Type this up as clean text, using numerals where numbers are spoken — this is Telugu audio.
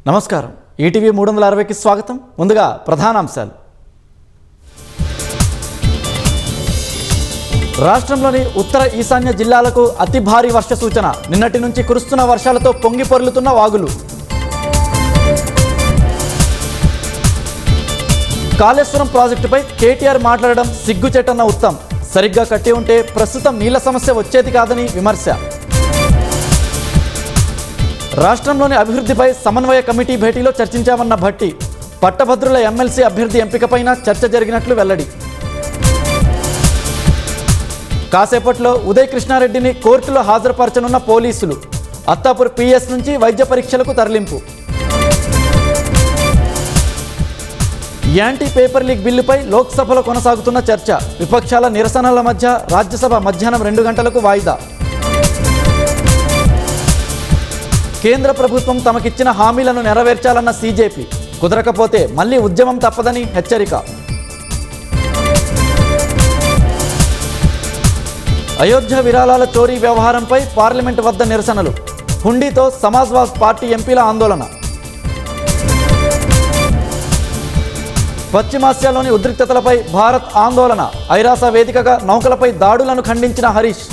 నమస్కారం. ఈటీవీ 360కి స్వాగతం. ముందుగా ప్రధానాంశాలు. రాష్ట్రంలోని ఉత్తర ఈశాన్య జిల్లాలకు అతి భారీ వర్ష సూచన. నిన్నటి నుంచి కురుస్తున్న వర్షాలతో పొంగి పొర్లుతున్న వాగులు. కాళేశ్వరం ప్రాజెక్టుపై కేటీఆర్ మాట్లాడడం సిగ్గుచేటన్న ఉత్తమ్. సరిగ్గా కట్టి ఉంటే ప్రస్తుతం నీళ్ల సమస్య వచ్చేది కాదని విమర్శ. రాష్ట్రంలోని అభివృద్ధిపై సమన్వయ కమిటీ భేటీలో చర్చించామన్న భట్టి. పట్టభద్రుల ఎమ్మెల్సీ అభ్యర్థి ఎంపికపైన చర్చ జరిగినట్లు వెల్లడి. కాసేపట్లో ఉదయ్ కృష్ణారెడ్డిని కోర్టులో హాజరుపరచనున్న పోలీసులు. అత్తాపూర్ పిఎస్ నుంచి వైద్య పరీక్షలకు తరలింపు. యాంటీ పేపర్ లీక్ బిల్లుపై లోక్సభలో కొనసాగుతున్న చర్చ. విపక్షాల నిరసనల మధ్య రాజ్యసభ మధ్యాహ్నం 2 గంటలకు వాయిదా. కేంద్ర ప్రభుత్వం తమకిచ్చిన హామీలను నెరవేర్చాలన్న సీజేపీ. కుదరకపోతే మళ్లీ ఉద్యమం తప్పదని హెచ్చరిక. అయోధ్య విరాళాల చోరీ వ్యవహారంపై పార్లమెంటు వద్ద నిరసనలు. హుండీతో సమాజ్వాదీ పార్టీ ఎంపీల ఆందోళన. పశ్చిమాసియాలోని ఉద్రిక్తతలపై భారత్ ఆందోళన. ఐరాస వేదికగా నౌకలపై దాడులను ఖండించిన హరీష్.